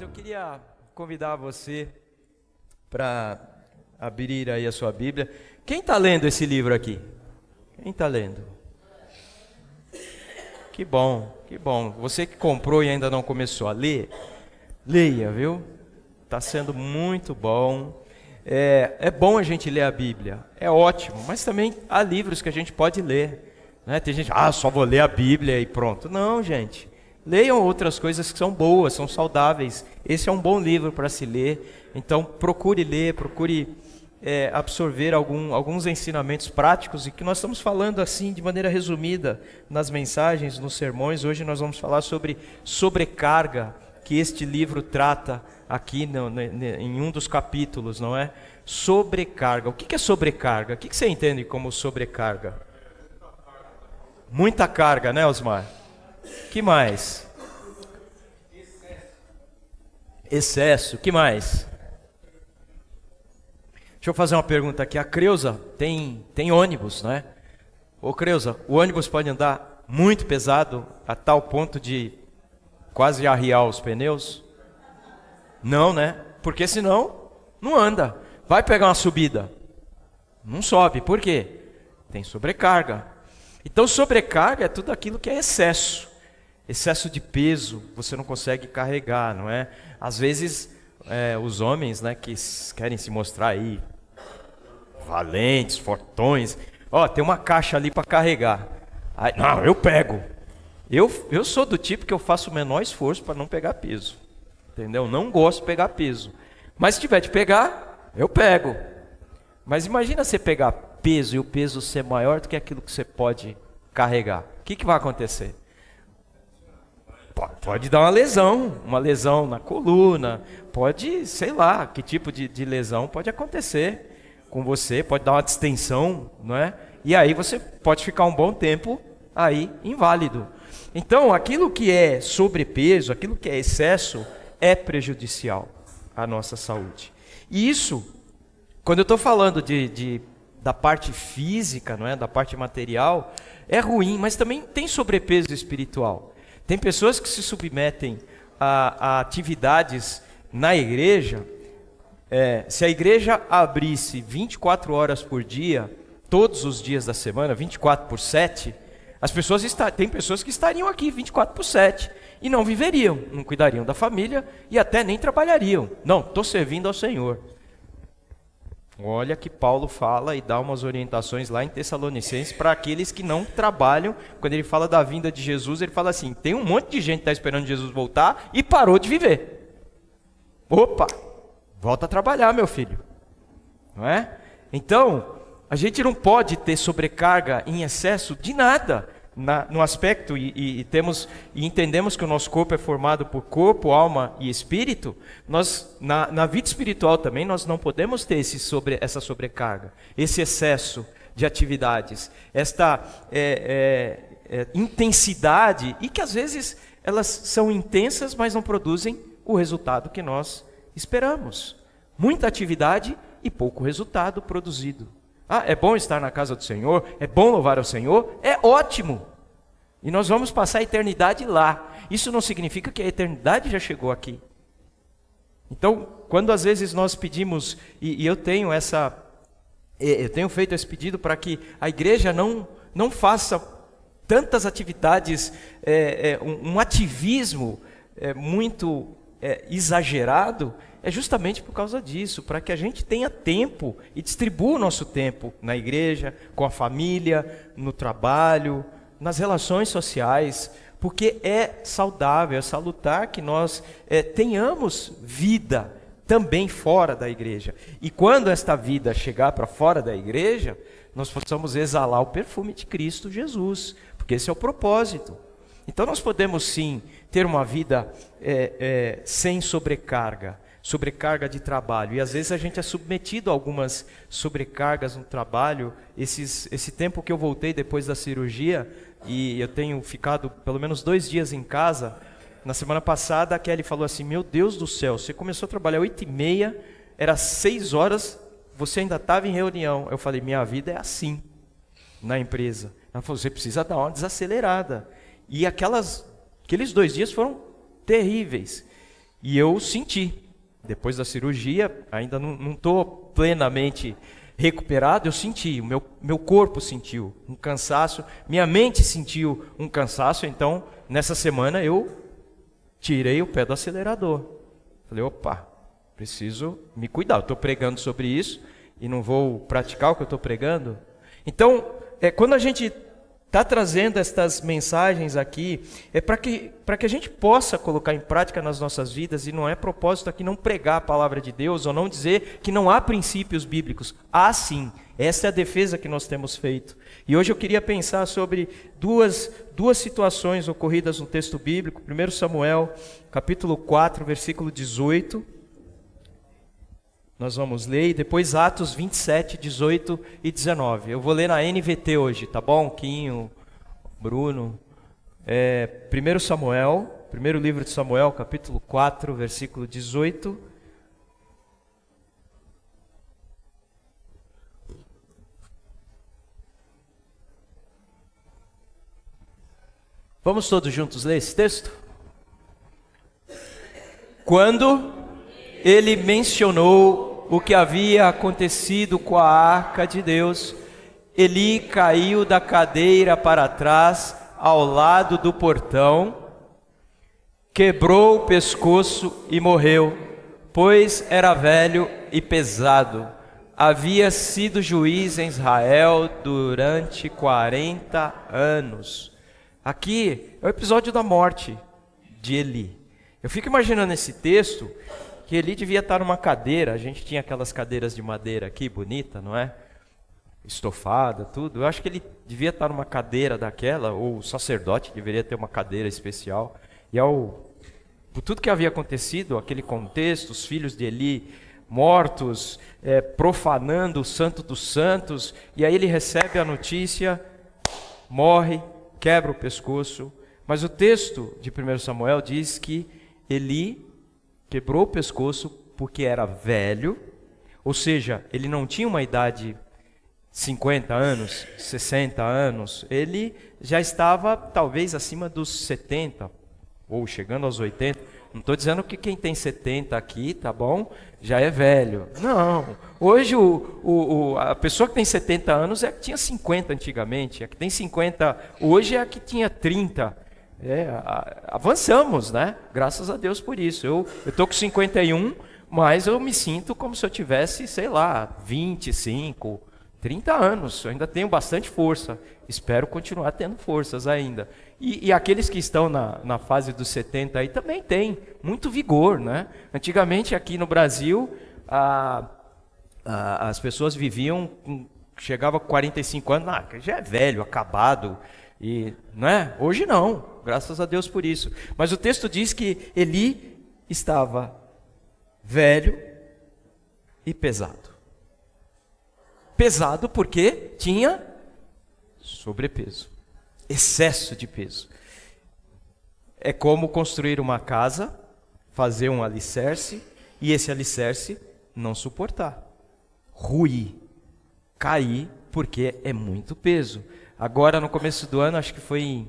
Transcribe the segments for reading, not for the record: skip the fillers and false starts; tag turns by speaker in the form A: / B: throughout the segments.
A: Eu queria convidar você para abrir aí a sua Bíblia. Quem está lendo esse livro aqui? Quem está lendo? Que bom, que bom. Você que comprou e ainda não começou a ler, leia, viu? Está sendo muito bom. É bom a gente ler a Bíblia, é ótimo, mas também há livros que a gente pode ler, né? Tem gente, só vou ler a Bíblia e pronto. Não, gente. Leiam outras coisas que são boas, são saudáveis. Esse é um bom livro para se ler. Então procure ler, procure absorver alguns ensinamentos práticos, e que nós estamos falando assim de maneira resumida nas mensagens, nos sermões. Hoje nós vamos falar sobre sobrecarga, que este livro trata aqui em um dos capítulos, não é? Sobrecarga. O que é sobrecarga? O que você entende como sobrecarga? Muita carga, né, Osmar? Que mais? Excesso. Que mais? Deixa eu fazer uma pergunta aqui. A Creuza tem ônibus, né? Ô Creuza, o ônibus pode andar muito pesado a tal ponto de quase arriar os pneus? Não, né? Porque senão não anda. Vai pegar uma subida, não sobe. Por quê? Tem sobrecarga. Então sobrecarga é tudo aquilo que é excesso. Excesso de peso, você não consegue carregar, não é? Às vezes, os homens, né, que querem se mostrar aí valentes, fortões, tem uma caixa ali para carregar. Aí, não, eu pego. Eu sou do tipo que eu faço o menor esforço para não pegar peso, entendeu? Não gosto de pegar peso. Mas se tiver de pegar, eu pego. Mas imagina você pegar peso e o peso ser maior do que aquilo que você pode carregar. O que vai acontecer? Pode dar uma lesão na coluna, pode, sei lá, que tipo de lesão pode acontecer com você, pode dar uma distensão, não é? E aí você pode ficar um bom tempo aí inválido. Então, aquilo que é sobrepeso, aquilo que é excesso, é prejudicial à nossa saúde. E isso, quando eu estou falando da parte física, não é? Da parte material, é ruim, mas também tem sobrepeso espiritual. Tem pessoas que se submetem a atividades na igreja. Se a igreja abrisse 24 horas por dia, todos os dias da semana, 24/7, tem pessoas que estariam aqui 24/7 e não viveriam, não cuidariam da família e até nem trabalhariam. Não, estou servindo ao Senhor. Olha que Paulo fala e dá umas orientações lá em Tessalonicenses para aqueles que não trabalham. Quando ele fala da vinda de Jesus, ele fala assim: tem um monte de gente que está esperando Jesus voltar e parou de viver. Opa, volta a trabalhar, meu filho. Não é? Então, a gente não pode ter sobrecarga em excesso de nada no aspecto, e entendemos que o nosso corpo é formado por corpo, alma e espírito. Nós, na vida espiritual também, nós não podemos ter essa sobrecarga, esse excesso de atividades, esta intensidade, e que às vezes elas são intensas, mas não produzem o resultado que nós esperamos. Muita atividade e pouco resultado produzido. É bom estar na casa do Senhor, é bom louvar ao Senhor, é ótimo. E nós vamos passar a eternidade lá. Isso não significa que a eternidade já chegou aqui. Então, quando às vezes nós pedimos, e eu tenho feito esse pedido para que a igreja não faça tantas atividades, um ativismo muito exagerado, é justamente por causa disso, para que a gente tenha tempo e distribua o nosso tempo na igreja, com a família, no trabalho, nas relações sociais, porque é saudável, é salutar que nós tenhamos vida também fora da igreja. E quando esta vida chegar para fora da igreja, nós possamos exalar o perfume de Cristo Jesus, porque esse é o propósito. Então nós podemos sim ter uma vida sem sobrecarga de trabalho, e às vezes a gente é submetido a algumas sobrecargas no trabalho. Esse tempo que eu voltei depois da cirurgia, e eu tenho ficado pelo menos 2 dias em casa, na semana passada a Kelly falou assim: meu Deus do céu, você começou a trabalhar 8h30, era 6 horas, você ainda estava em reunião. Eu falei: minha vida é assim na empresa. Ela falou: você precisa dar uma desacelerada. E aqueles 2 dias foram terríveis. E eu senti, depois da cirurgia, ainda não estou plenamente recuperado, eu senti, o meu corpo sentiu um cansaço, minha mente sentiu um cansaço, então nessa semana eu tirei o pé do acelerador. Falei, opa, preciso me cuidar, eu estou pregando sobre isso e não vou praticar o que eu estou pregando. Então, quando a gente está trazendo estas mensagens aqui, é para que a gente possa colocar em prática nas nossas vidas, e não é propósito aqui não pregar a palavra de Deus, ou não dizer que não há princípios bíblicos. Há sim, essa é a defesa que nós temos feito. E hoje eu queria pensar sobre duas situações ocorridas no texto bíblico. 1 Samuel, capítulo 4, versículo 18. Nós vamos ler, e depois Atos 27, 18 e 19. Eu vou ler na NVT hoje, tá bom? Quinho, Bruno. 1 Samuel, primeiro livro de Samuel, capítulo 4, versículo 18. Vamos todos juntos ler esse texto? Quando ele mencionou o que havia acontecido com a arca de Deus, Eli caiu da cadeira para trás, ao lado do portão, quebrou o pescoço e morreu, pois era velho e pesado. Havia sido juiz em Israel durante 40 anos. Aqui é o episódio da morte de Eli. Eu fico imaginando esse texto, que Eli devia estar numa cadeira. A gente tinha aquelas cadeiras de madeira aqui, bonita, não é? Estofada, tudo. Eu acho que ele devia estar numa cadeira daquela, ou o sacerdote deveria ter uma cadeira especial. E por tudo que havia acontecido, aquele contexto, os filhos de Eli mortos, profanando o santo dos santos, e aí ele recebe a notícia, morre, quebra o pescoço. Mas o texto de 1 Samuel diz que Eli quebrou o pescoço porque era velho, ou seja, ele não tinha uma idade 50 anos, 60 anos, ele já estava talvez acima dos 70, ou chegando aos 80. Não estou dizendo que quem tem 70 aqui, tá bom, já é velho. Não, hoje a pessoa que tem 70 anos é a que tinha 50 antigamente, a que tem 50 hoje é a que tinha 30. Avançamos, né? Graças a Deus por isso. Eu estou com 51, mas eu me sinto como se eu tivesse, sei lá, 25, 30 anos. Eu ainda tenho bastante força. Espero continuar tendo forças ainda. E aqueles que estão na fase dos 70 aí também têm muito vigor, né? Antigamente aqui no Brasil, as pessoas viviam, chegava com 45 anos, já é velho, acabado. E, não é? Hoje não, graças a Deus por isso. Mas o texto diz que Eli estava velho e pesado. Pesado porque tinha sobrepeso, excesso de peso. É como construir uma casa, fazer um alicerce, e esse alicerce não suportar, ruir, cair, porque é muito peso. Agora, no começo do ano, acho que foi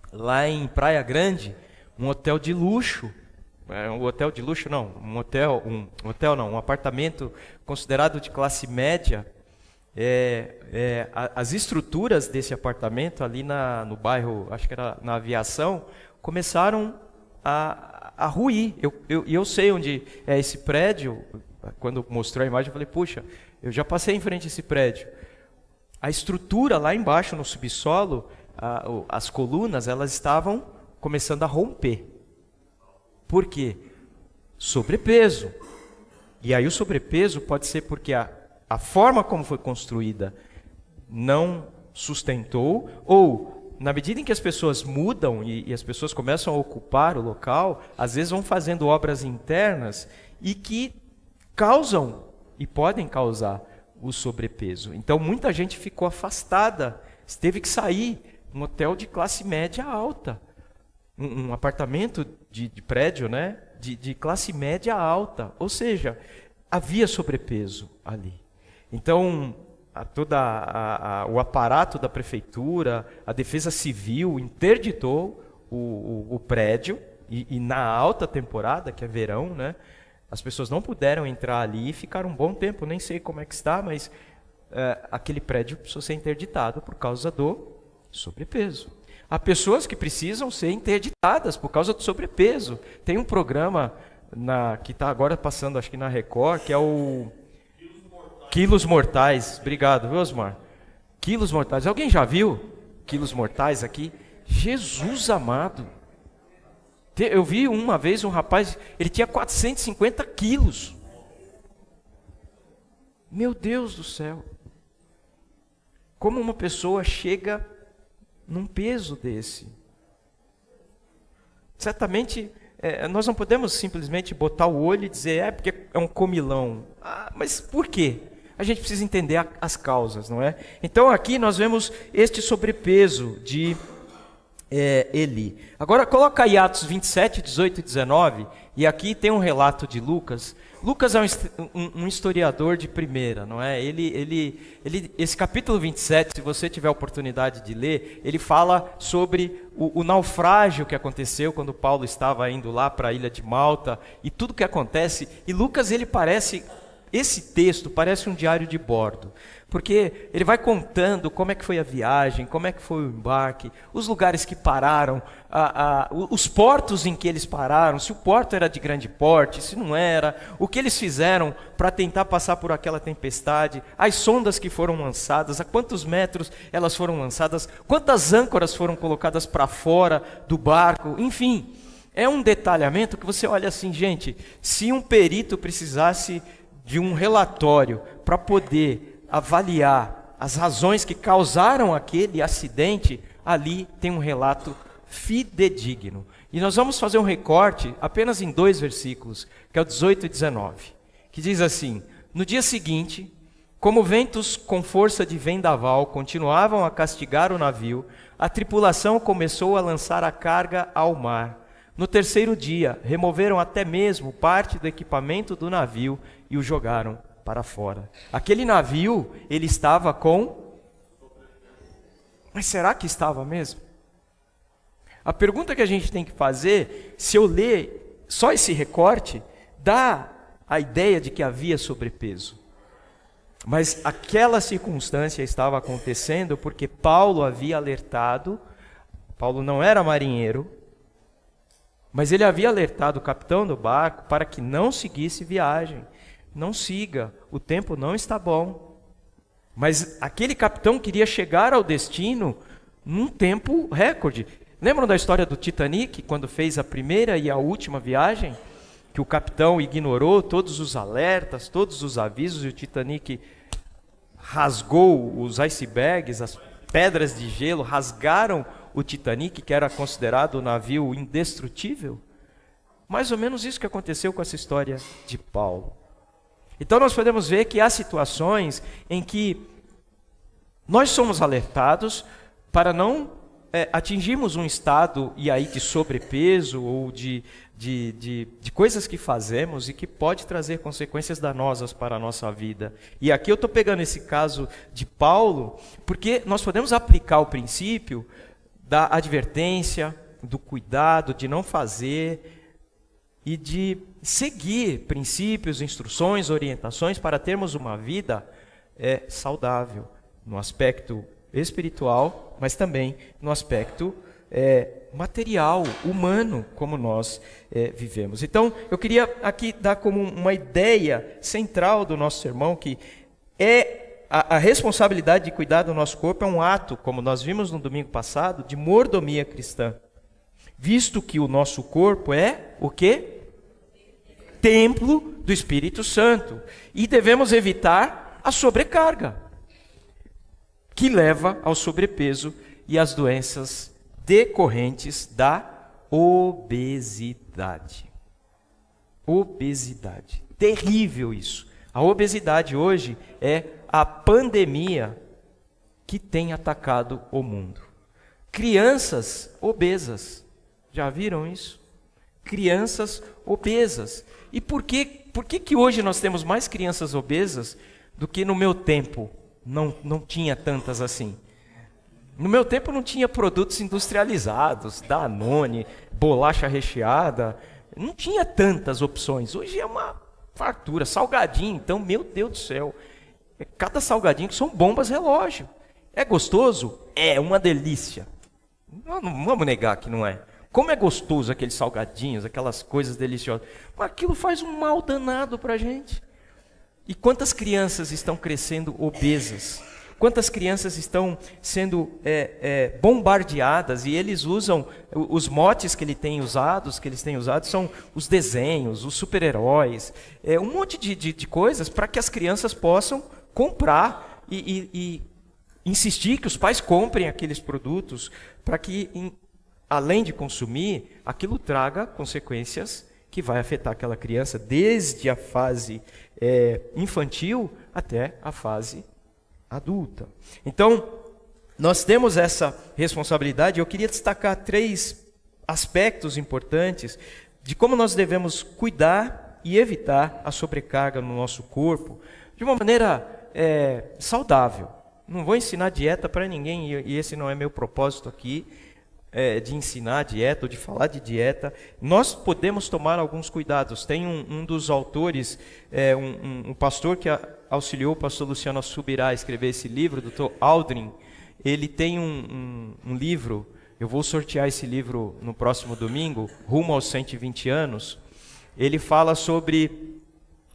A: lá em Praia Grande, um hotel de luxo. Um apartamento considerado de classe média. As estruturas desse apartamento ali no bairro, acho que era na Aviação, começaram a ruir. Eu sei onde é esse prédio. Quando mostrou a imagem, eu falei, puxa, eu já passei em frente a esse prédio. A estrutura lá embaixo, no subsolo, as colunas, elas estavam começando a romper. Por quê? Sobrepeso. E aí o sobrepeso pode ser porque a forma como foi construída não sustentou, ou na medida em que as pessoas mudam e as pessoas começam a ocupar o local, às vezes vão fazendo obras internas e que causam e podem causar o sobrepeso. Então muita gente ficou afastada, teve que sair. Um hotel de classe média alta, um apartamento de prédio, né, de classe média alta, ou seja, havia sobrepeso ali. Então o aparato da prefeitura, a defesa civil interditou o prédio, E na alta temporada, que é verão, né? As pessoas não puderam entrar ali e ficaram um bom tempo, nem sei como é que está, mas aquele prédio precisou ser interditado por causa do sobrepeso. Há pessoas que precisam ser interditadas por causa do sobrepeso. Tem um programa que está agora passando, acho que na Record, que é o Quilos Mortais. Obrigado, viu, Osmar? Quilos Mortais. Alguém já viu Quilos Mortais aqui? Jesus amado. Eu vi uma vez um rapaz, ele tinha 450 quilos. Meu Deus do céu. Como uma pessoa chega num peso desse? Certamente, nós não podemos simplesmente botar o olho e dizer, porque é um comilão. Mas por quê? A gente precisa entender as causas, não é? Então aqui nós vemos este sobrepeso de Eli. Agora coloca aí Atos 27, 18 e 19, e aqui tem um relato de Lucas. Lucas é um historiador de primeira, não é? Esse capítulo 27, se você tiver a oportunidade de ler, ele fala sobre o naufrágio que aconteceu quando Paulo estava indo lá para a ilha de Malta, e tudo que acontece, e Lucas esse texto parece um diário de bordo, porque ele vai contando como é que foi a viagem, como é que foi o embarque, os lugares que pararam, os portos em que eles pararam, se o porto era de grande porte, se não era, o que eles fizeram para tentar passar por aquela tempestade, as sondas que foram lançadas, a quantos metros elas foram lançadas, quantas âncoras foram colocadas para fora do barco, enfim, é um detalhamento que você olha assim, gente, se um perito precisasse de um relatório para poder avaliar as razões que causaram aquele acidente, ali tem um relato fidedigno. E nós vamos fazer um recorte apenas em 2 versículos, que é o 18 e 19, que diz assim: no dia seguinte, como ventos com força de vendaval continuavam a castigar o navio, a tripulação começou a lançar a carga ao mar. No 3º dia, removeram até mesmo parte do equipamento do navio e o jogaram para fora. Aquele navio, ele estava com... Mas será que estava mesmo? A pergunta que a gente tem que fazer, se eu ler só esse recorte, dá a ideia de que havia sobrepeso. Mas aquela circunstância estava acontecendo porque Paulo havia alertado, Paulo não era marinheiro, mas ele havia alertado o capitão do barco para que não seguisse viagem. Não siga, o tempo não está bom. Mas aquele capitão queria chegar ao destino num tempo recorde. Lembram da história do Titanic, quando fez a primeira e a última viagem? Que o capitão ignorou todos os alertas, todos os avisos, e o Titanic rasgou os icebergs, as pedras de gelo, rasgaram o Titanic, que era considerado um navio indestrutível. Mais ou menos isso que aconteceu com essa história de Paulo. Então nós podemos ver que há situações em que nós somos alertados para não atingirmos um estado e aí de sobrepeso ou de coisas que fazemos e que pode trazer consequências danosas para a nossa vida. E aqui eu estou pegando esse caso de Paulo, porque nós podemos aplicar o princípio da advertência, do cuidado, de não fazer e de seguir princípios, instruções, orientações para termos uma vida saudável, no aspecto espiritual, mas também no aspecto material, humano, como nós vivemos. Então, eu queria aqui dar como uma ideia central do nosso sermão, que a responsabilidade de cuidar do nosso corpo é um ato, como nós vimos no domingo passado, de mordomia cristã. Visto que o nosso corpo é o quê? Templo do Espírito Santo. E devemos evitar a sobrecarga, que leva ao sobrepeso e às doenças decorrentes da obesidade. Obesidade. Terrível isso. A obesidade hoje é a pandemia que tem atacado o mundo. Crianças obesas. Já viram isso? Crianças obesas. E por que hoje nós temos mais crianças obesas do que no meu tempo? Não tinha tantas assim. No meu tempo não tinha produtos industrializados, Danone, bolacha recheada, não tinha tantas opções. Hoje é uma fartura, salgadinho, então, meu Deus do céu, cada salgadinho que são bombas relógio. É gostoso? É uma delícia. Não vamos negar que não é. Como é gostoso aqueles salgadinhos, aquelas coisas deliciosas. Mas aquilo faz um mal danado para a gente. E quantas crianças estão crescendo obesas? Quantas crianças estão sendo bombardeadas, e eles usam, os motes que eles têm usado são os desenhos, os super-heróis, um monte de coisas para que as crianças possam comprar e insistir que os pais comprem aqueles produtos, para que, além de consumir, aquilo traga consequências que vai afetar aquela criança desde a fase infantil até a fase adulta. Então, nós temos essa responsabilidade. Eu queria destacar 3 aspectos importantes de como nós devemos cuidar e evitar a sobrecarga no nosso corpo de uma maneira saudável. Não vou ensinar dieta para ninguém, e esse não é meu propósito aqui, de ensinar dieta ou de falar de dieta. Nós podemos tomar alguns cuidados. Tem um dos autores, um pastor que auxiliou o pastor Luciano Subirá a escrever esse livro, o Dr. Aldrin. Ele tem um livro, eu vou sortear esse livro no próximo domingo, rumo aos 120 anos. Ele fala sobre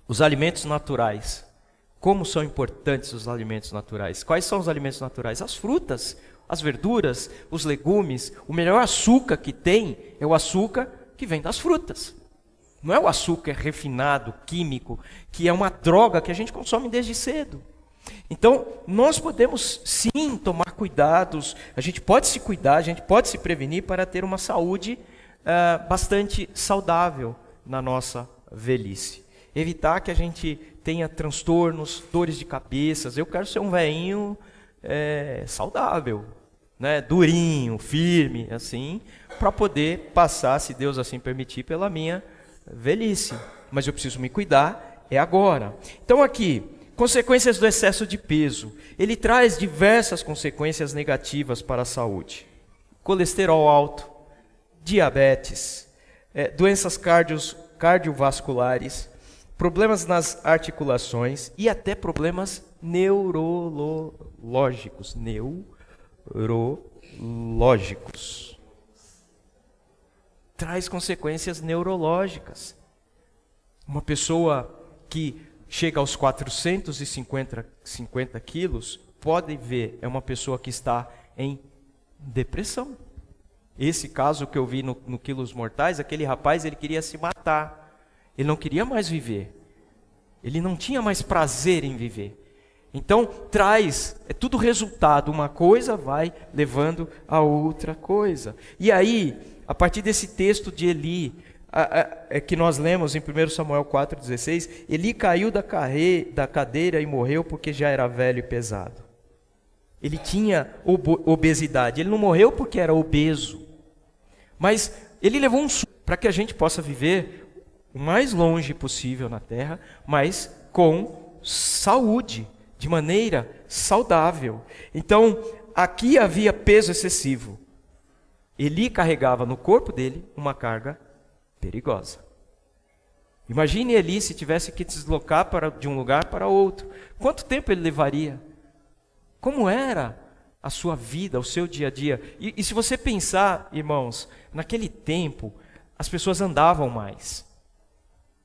A: os alimentos naturais. Como são importantes os alimentos naturais. Quais são os alimentos naturais? As frutas, as verduras, os legumes. O melhor açúcar que tem é o açúcar que vem das frutas. Não é o açúcar refinado, químico, que é uma droga que a gente consome desde cedo. Então, nós podemos sim tomar cuidados, a gente pode se cuidar, a gente pode se prevenir para ter uma saúde bastante saudável na nossa velhice. Evitar que a gente tenha transtornos, dores de cabeça. Eu quero ser um velhinho saudável, né? Durinho, firme, assim, para poder passar, se Deus assim permitir, pela minha velhice. Mas eu preciso me cuidar, agora. Então aqui, consequências do excesso de peso. Ele traz diversas consequências negativas para a saúde. Colesterol alto, diabetes, doenças cardiovasculares, problemas nas articulações e até problemas neurológicos. Traz consequências neurológicas. Uma pessoa que chega aos 450 quilos, pode ver, é uma pessoa que está em depressão. Esse caso que eu vi no Quilos Mortais, aquele rapaz, ele queria se matar. Ele não queria mais viver. Ele não tinha mais prazer em viver. Então, é tudo resultado. Uma coisa vai levando a outra coisa. E aí, a partir desse texto de Eli, que nós lemos em 1 Samuel 4,16, Eli caiu da cadeira e morreu porque já era velho e pesado. Ele tinha obesidade. Ele não morreu porque era obeso. Mas ele levou um susto para que a gente possa viver o mais longe possível na terra, mas com saúde, de maneira saudável. Então, aqui havia peso excessivo. Eli carregava no corpo dele uma carga perigosa. Imagine Eli se tivesse que deslocar de um lugar para outro. Quanto tempo ele levaria? Como era a sua vida, o seu dia a dia? E se você pensar, irmãos, naquele tempo, as pessoas andavam mais.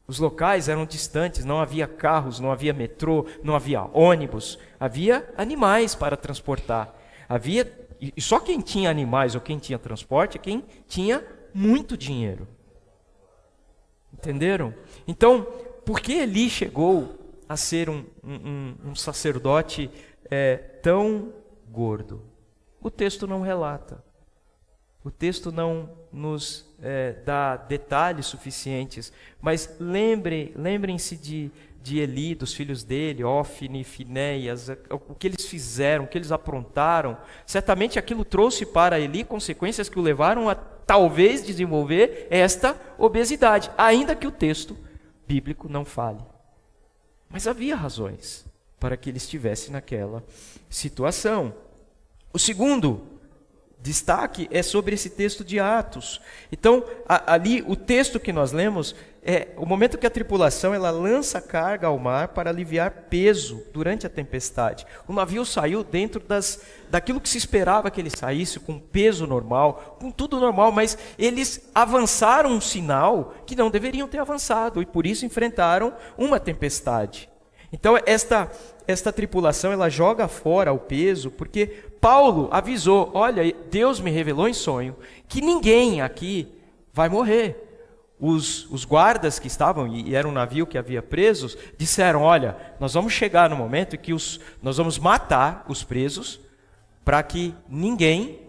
A: Os locais eram distantes, não havia carros, não havia metrô, não havia ônibus, havia animais para transportar. E só quem tinha animais ou quem tinha transporte é quem tinha muito dinheiro. Entenderam? Então, por que Eli chegou a ser um sacerdote tão gordo? O texto não relata. O texto não nos dá detalhes suficientes, mas lembrem-se de Eli, dos filhos dele, Ofni, Finéias, o que eles fizeram, o que eles aprontaram. Certamente aquilo trouxe para Eli consequências que o levaram a talvez desenvolver esta obesidade, ainda que o texto bíblico não fale. Mas havia razões para que ele estivesse naquela situação. O segundo destaque é sobre esse texto de Atos. Então, ali, o texto que nós lemos é o momento que a tripulação ela lança carga ao mar para aliviar peso durante a tempestade. O navio saiu dentro daquilo que se esperava que ele saísse, com peso normal, com tudo normal, mas eles avançaram um sinal que não deveriam ter avançado, e por isso enfrentaram uma tempestade. Então, esta tripulação ela joga fora o peso, porque Paulo avisou, olha, Deus me revelou em sonho que ninguém aqui vai morrer. Os guardas que estavam, e era um navio que havia presos, disseram, olha, nós vamos chegar no momento em que nós vamos matar os presos, para que ninguém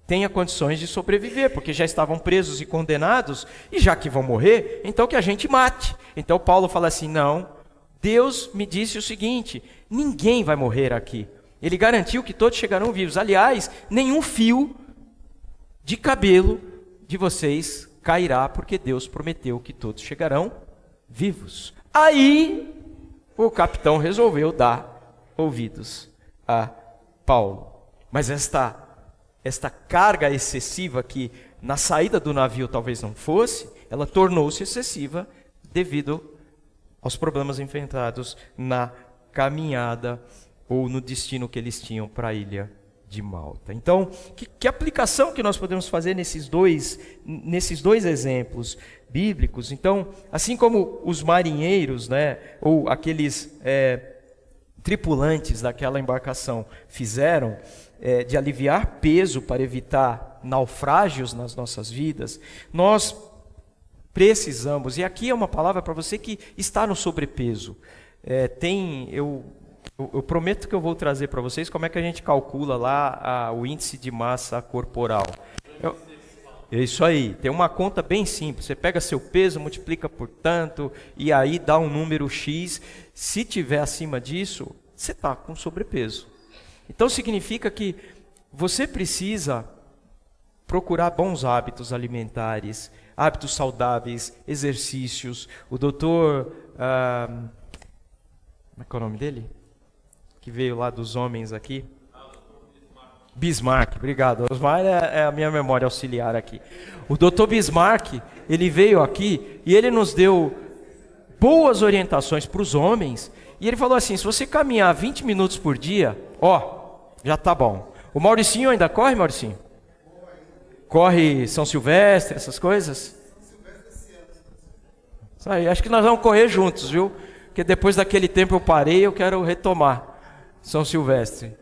A: tenha condições de sobreviver, porque já estavam presos e condenados, e já que vão morrer, então que a gente mate. Então Paulo fala assim, não, Deus me disse o seguinte, ninguém vai morrer aqui. Ele garantiu que todos chegarão vivos. Aliás, nenhum fio de cabelo de vocês cairá, porque Deus prometeu que todos chegarão vivos. Aí, o capitão resolveu dar ouvidos a Paulo. Mas esta carga excessiva que na saída do navio talvez não fosse, ela tornou-se excessiva devido aos problemas enfrentados na caminhada ou no destino que eles tinham para a ilha de Malta. Então, que aplicação que nós podemos fazer nesses dois exemplos bíblicos? Então, assim como os marinheiros, né, ou aqueles tripulantes daquela embarcação fizeram, de aliviar peso para evitar naufrágios nas nossas vidas, nós precisamos, e aqui é uma palavra para você que está no sobrepeso. Eu prometo que eu vou trazer para vocês como é que a gente calcula lá o índice de massa corporal. É isso aí, tem uma conta bem simples. Você pega seu peso, multiplica por tanto, e aí dá um número X. Se tiver acima disso, você está com sobrepeso. Então significa que você precisa procurar bons hábitos alimentares, hábitos saudáveis, exercícios. O doutor... como é que é o nome dele? Que veio lá dos homens aqui. Bismarck, obrigado. Osmar é a minha memória auxiliar aqui. O doutor Bismarck, ele veio aqui e ele nos deu boas orientações para os homens. E ele falou assim, se você caminhar 20 minutos por dia, já está bom. O Mauricinho ainda corre, Mauricinho? Corre São Silvestre, essas coisas? Isso aí, acho que nós vamos correr juntos, viu? Porque depois daquele tempo eu parei, eu quero retomar São Silvestre.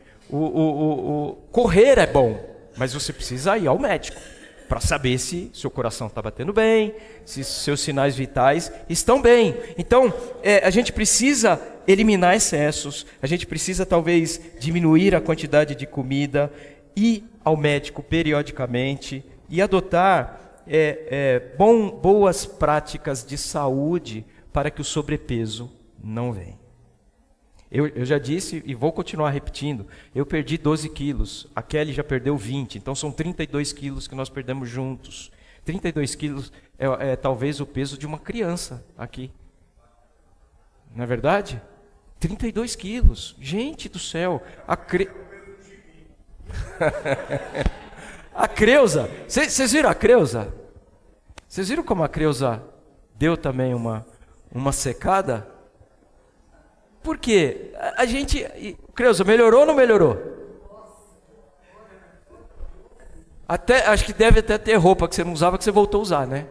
A: Correr é bom, mas você precisa ir ao médico para saber se seu coração está batendo bem, se seus sinais vitais estão bem. Então, a gente precisa eliminar excessos, a gente precisa talvez diminuir a quantidade de comida, ir ao médico periodicamente e adotar boas práticas de saúde para que o sobrepeso não venha. Eu já disse e vou continuar repetindo, eu perdi 12 quilos, a Kelly já perdeu 20, então são 32 quilos que nós perdemos juntos. 32 quilos é talvez o peso de uma criança aqui. Não é verdade? 32 quilos, gente do céu. A Creuza, vocês viram a Creuza? Vocês viram como a Creuza deu também uma secada? Por quê? Creuza, melhorou ou não melhorou? Acho que deve até ter roupa que você não usava, que você voltou a usar, né?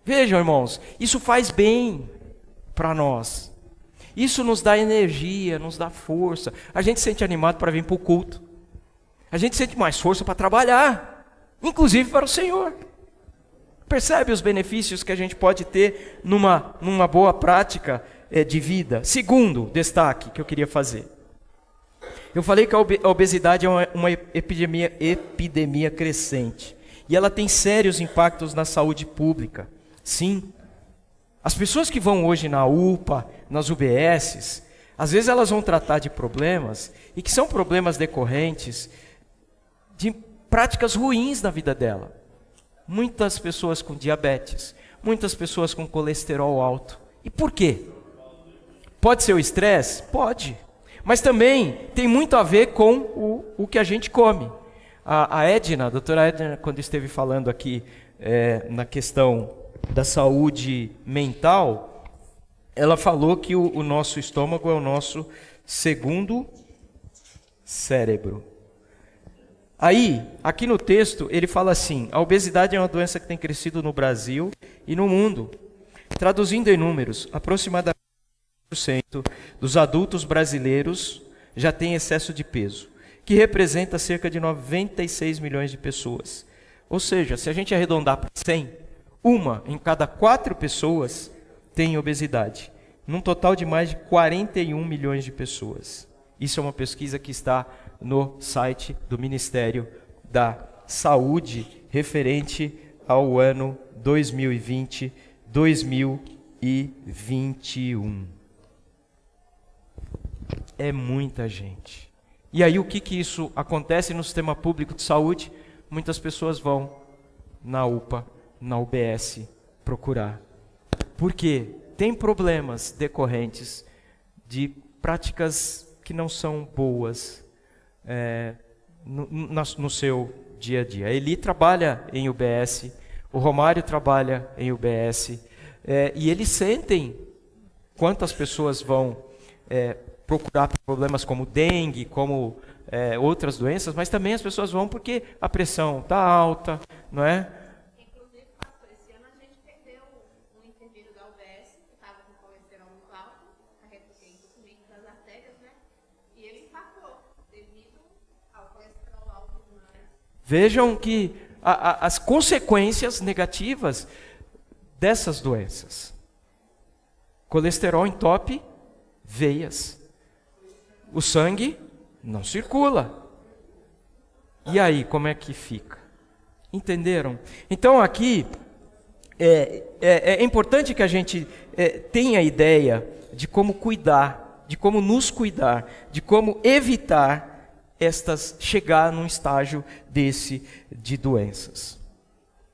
A: Vejam, irmãos, isso faz bem para nós. Isso nos dá energia, nos dá força. A gente se sente animado para vir para o culto. A gente sente mais força para trabalhar, inclusive para o Senhor. Percebe os benefícios que a gente pode ter numa boa prática de vida? Segundo destaque que eu queria fazer. Eu falei que a obesidade é uma epidemia crescente. E ela tem sérios impactos na saúde pública. Sim. As pessoas que vão hoje na UPA, nas UBSs, às vezes elas vão tratar de problemas, e que são problemas decorrentes de práticas ruins na vida dela. Muitas pessoas com diabetes, muitas pessoas com colesterol alto. E por quê? Pode ser o estresse? Pode. Mas também tem muito a ver com o que a gente come. A Edna, a doutora Edna, quando esteve falando aqui na questão da saúde mental, ela falou que o nosso estômago é o nosso segundo cérebro. Aí, aqui no texto, ele fala assim: a obesidade é uma doença que tem crescido no Brasil e no mundo. Traduzindo em números, aproximadamente 1% dos adultos brasileiros já têm excesso de peso, que representa cerca de 96 milhões de pessoas. Ou seja, se a gente arredondar para 100, uma em cada 4 pessoas tem obesidade, num total de mais de 41 milhões de pessoas. Isso é uma pesquisa que está no site do Ministério da Saúde, referente ao ano 2020-2021. É muita gente. E aí o que isso acontece no sistema público de saúde? Muitas pessoas vão na UPA, na UBS, procurar. Por quê? Tem problemas decorrentes de práticas que não são boas no seu dia a dia. A Eli trabalha em UBS, o Romário trabalha em UBS, e eles sentem quantas pessoas vão procurar problemas como dengue, como outras doenças, mas também as pessoas vão porque a pressão está alta, não é?
B: Inclusive, pastor, esse ano a gente perdeu um enfermeiro da UBS que estava com colesterol muito alto, entupimento das artérias, né? E ele infartou devido ao colesterol alto demais.
A: Vejam que as consequências negativas dessas doenças. Colesterol entope veias. O sangue não circula. E aí, como é que fica? Entenderam? Então aqui é importante que a gente tenha a ideia de como cuidar, de como nos cuidar, de como evitar chegar num estágio desse de doenças.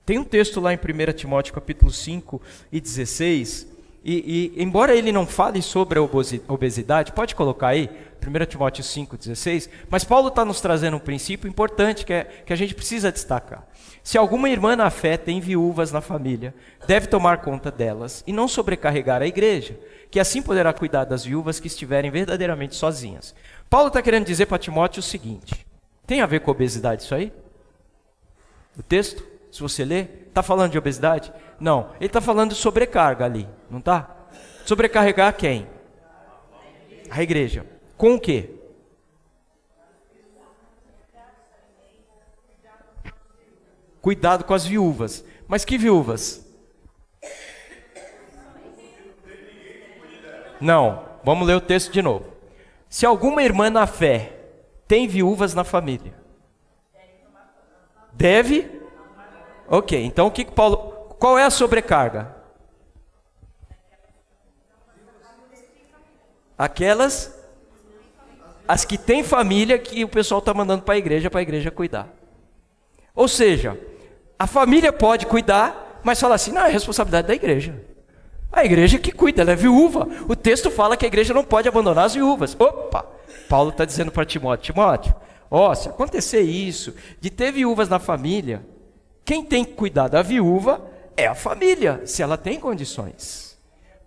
A: Tem um texto lá em 1 Timóteo capítulo 5 e 16, e embora ele não fale sobre a obesidade, pode colocar aí, 1 Timóteo 5, 16, mas Paulo está nos trazendo um princípio importante que a gente precisa destacar. Se alguma irmã na fé tem viúvas na família, deve tomar conta delas e não sobrecarregar a igreja, que assim poderá cuidar das viúvas que estiverem verdadeiramente sozinhas. Paulo está querendo dizer para Timóteo o seguinte: tem a ver com obesidade isso aí? O texto, se você ler, está falando de obesidade? Não, ele está falando de sobrecarga ali, não está? Sobrecarregar quem? A igreja. Com o quê? Cuidado com as viúvas. Mas que viúvas? Não, vamos ler o texto de novo. Se alguma irmã na fé tem viúvas na família, deve? Ok, então o que Paulo... Qual é a sobrecarga? Aquelas... As que têm família que o pessoal está mandando para a igreja cuidar. Ou seja, a família pode cuidar, mas fala assim, não, é responsabilidade da igreja. A igreja que cuida, ela é viúva. O texto fala que a igreja não pode abandonar as viúvas. Opa! Paulo está dizendo para Timóteo, se acontecer isso, de ter viúvas na família, quem tem que cuidar da viúva é a família, se ela tem condições.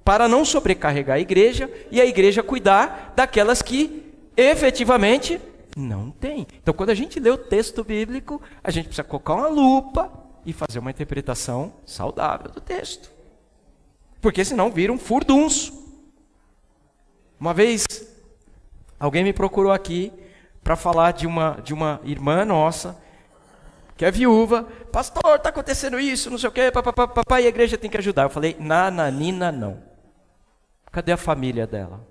A: Para não sobrecarregar a igreja e a igreja cuidar daquelas que efetivamente não tem. Então, quando a gente lê o texto bíblico, a gente precisa colocar uma lupa e fazer uma interpretação saudável do texto. Porque senão vira um furdunço. Uma vez, alguém me procurou aqui para falar de uma irmã nossa, que é viúva. Pastor, está acontecendo isso, não sei o quê, papai, e a igreja tem que ajudar. Eu falei, nananina, não. Cadê a família dela?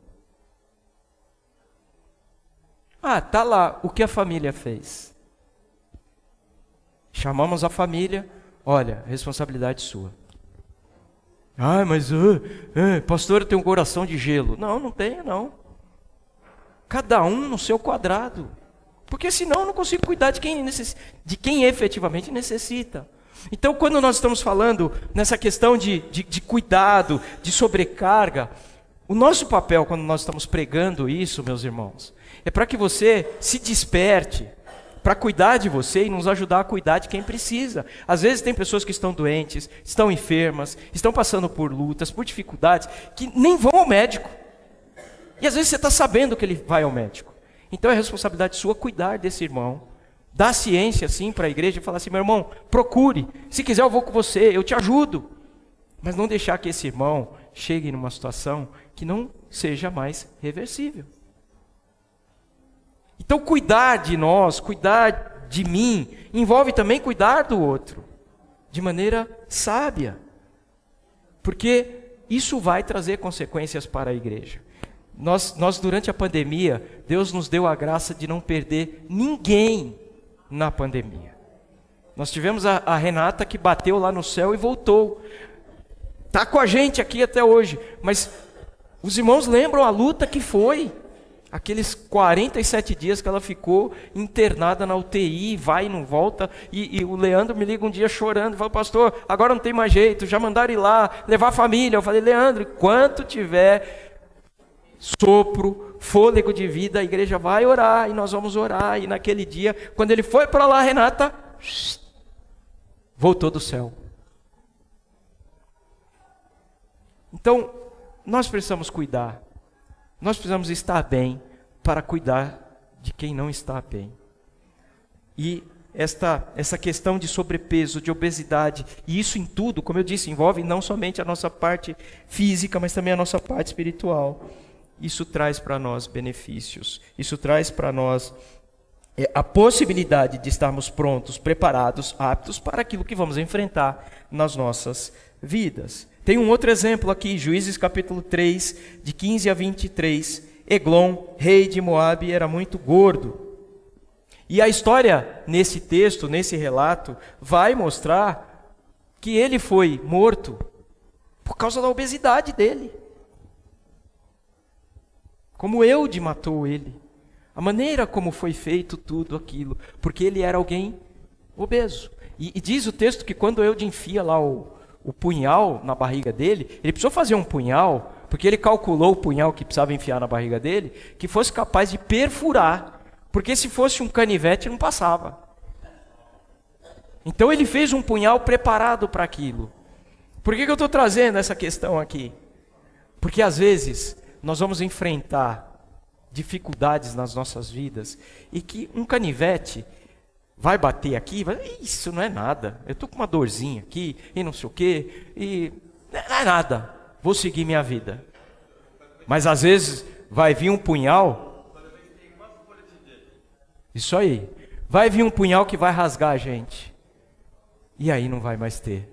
A: Tá lá, o que a família fez? Chamamos a família, olha, responsabilidade sua. Mas pastor, eu tenho um coração de gelo. Não tenho não. Cada um no seu quadrado. Porque senão eu não consigo cuidar de quem efetivamente necessita. Então, quando nós estamos falando nessa questão de cuidado, de sobrecarga, O nosso papel quando nós estamos pregando isso, meus irmãos, é para que você se desperte, para cuidar de você e nos ajudar a cuidar de quem precisa. Às vezes tem pessoas que estão doentes, estão enfermas, estão passando por lutas, por dificuldades, que nem vão ao médico. E às vezes você está sabendo que ele vai ao médico. Então é responsabilidade sua cuidar desse irmão, dar ciência assim para a igreja e falar assim: meu irmão, procure, se quiser eu vou com você, eu te ajudo. Mas não deixar que esse irmão chegue numa situação que não seja mais reversível. Então cuidar de nós, cuidar de mim, envolve também cuidar do outro, de maneira sábia. Porque isso vai trazer consequências para a igreja. Nós durante a pandemia, Deus nos deu a graça de não perder ninguém na pandemia. Nós tivemos a Renata que bateu lá no céu e voltou. Está com a gente aqui até hoje, mas os irmãos lembram a luta que foi. Aqueles 47 dias que ela ficou internada na UTI, vai e não volta, e o Leandro me liga um dia chorando, fala: pastor, agora não tem mais jeito, já mandaram ir lá, levar a família. Eu falei: Leandro, enquanto tiver sopro, fôlego de vida, a igreja vai orar, e nós vamos orar. E naquele dia, quando ele foi para lá, Renata voltou do céu. Então, nós precisamos cuidar. Nós precisamos estar bem para cuidar de quem não está bem. E essa questão de sobrepeso, de obesidade, e isso em tudo, como eu disse, envolve não somente a nossa parte física, mas também a nossa parte espiritual. Isso traz para nós benefícios. Isso traz para nós a possibilidade de estarmos prontos, preparados, aptos para aquilo que vamos enfrentar nas nossas vidas. Tem um outro exemplo aqui, Juízes capítulo 3, de 15 a 23. Eglon, rei de Moabe, era muito gordo. E a história nesse texto, nesse relato, vai mostrar que ele foi morto por causa da obesidade dele. Como Eude matou ele. A maneira como foi feito tudo aquilo, porque ele era alguém obeso. E diz o texto que quando Eude enfia lá o punhal na barriga dele, ele precisou fazer um punhal, porque ele calculou o punhal que precisava enfiar na barriga dele, que fosse capaz de perfurar, porque se fosse um canivete não passava. Então ele fez um punhal preparado para aquilo. Por que eu estou trazendo essa questão aqui? Porque às vezes nós vamos enfrentar dificuldades nas nossas vidas, e que um canivete vai bater aqui, isso não é nada, eu estou com uma dorzinha aqui, e não sei o quê, e não é nada, vou seguir minha vida. Mas às vezes vai vir um punhal, isso aí, vai vir um punhal que vai rasgar a gente, e aí não vai mais ter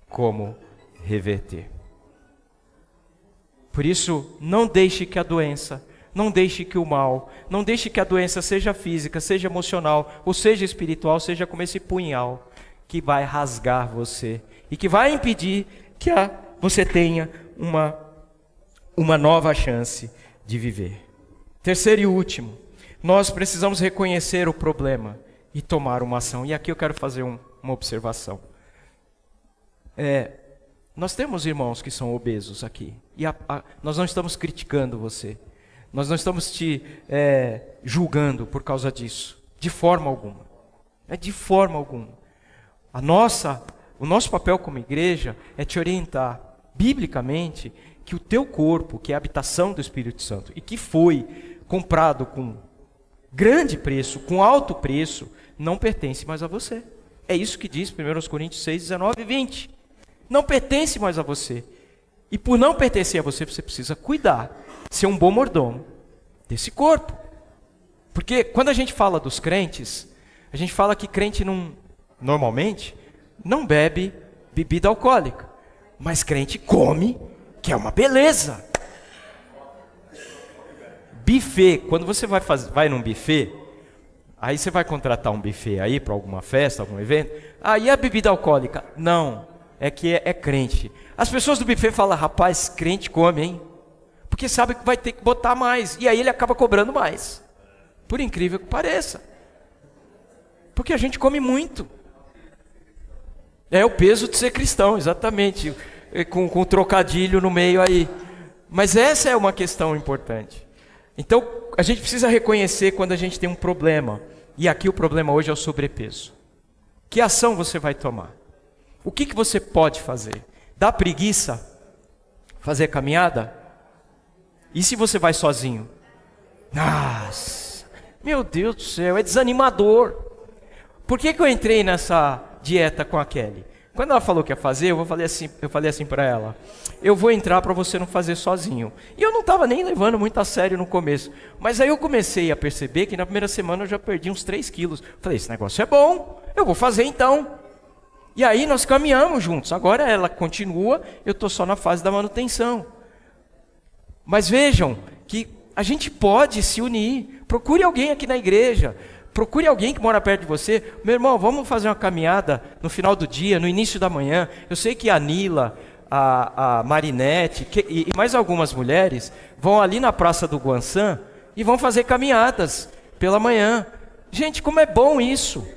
A: como reverter. Por isso, não deixe que a doença, não deixe que o mal, não deixe que a doença seja física, seja emocional, ou seja espiritual, seja como esse punhal que vai rasgar você e que vai impedir que você tenha uma nova chance de viver. Terceiro e último, nós precisamos reconhecer o problema e tomar uma ação. E aqui eu quero fazer uma observação. Nós temos irmãos que são obesos aqui, e nós não estamos criticando você. Nós não estamos te julgando por causa disso, de forma alguma. De forma alguma. O nosso papel como igreja é te orientar, biblicamente, que o teu corpo, que é a habitação do Espírito Santo, e que foi comprado com grande preço, com alto preço, não pertence mais a você. É isso que diz 1 Coríntios 6, 19 e 20. Não pertence mais a você. E por não pertencer a você, você precisa cuidar, ser um bom mordomo desse corpo. Porque quando a gente fala dos crentes, a gente fala que crente normalmente não bebe bebida alcoólica, mas crente come, que é uma beleza. Buffet, quando você vai num buffet, aí você vai contratar um buffet aí para alguma festa, algum evento, aí a bebida alcoólica, não, é que é crente. As pessoas do buffet falam: rapaz, crente come, hein? Porque sabe que vai ter que botar mais. E aí ele acaba cobrando mais. Por incrível que pareça. Porque a gente come muito. É o peso de ser cristão, exatamente. Com trocadilho no meio aí. Mas essa é uma questão importante. Então, a gente precisa reconhecer quando a gente tem um problema. E aqui o problema hoje é o sobrepeso. Que ação você vai tomar? O que você pode fazer? Dá preguiça? Fazer caminhada? E se você vai sozinho? Nossa, meu Deus do céu, é desanimador. Por que eu entrei nessa dieta com a Kelly? Quando ela falou que ia fazer, eu falei assim para ela: eu vou entrar para você não fazer sozinho. E eu não estava nem levando muito a sério no começo. Mas aí eu comecei a perceber que na primeira semana eu já perdi uns 3 quilos. Falei, esse negócio é bom, eu vou fazer então. E aí nós caminhamos juntos. Agora ela continua, eu estou só na fase da manutenção. Mas vejam que a gente pode se unir. Procure alguém aqui na igreja. Procure alguém que mora perto de você. Meu irmão, vamos fazer uma caminhada no final do dia, no início da manhã. Eu sei que a Nila, a Marinette e mais algumas mulheres vão ali na Praça do Guançã e vão fazer caminhadas pela manhã. Gente, como é bom isso,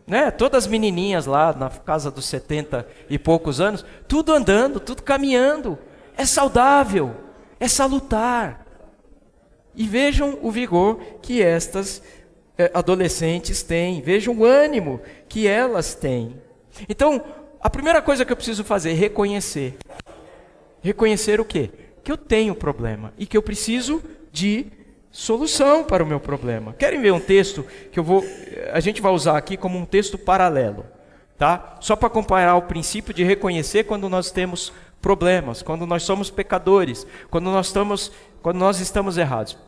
A: né? Todas as menininhas lá na casa dos 70 e poucos anos, tudo andando, tudo caminhando. É saudável, é salutar. E vejam o vigor que estas adolescentes têm, vejam o ânimo que elas têm. Então, a primeira coisa que eu preciso fazer é reconhecer. Reconhecer o quê? Que eu tenho problema e que eu preciso de solução para o meu problema. Querem ver um texto que a gente vai usar aqui como um texto paralelo, tá? Só para comparar o princípio de reconhecer quando nós temos problemas, quando nós somos pecadores, quando nós estamos errados.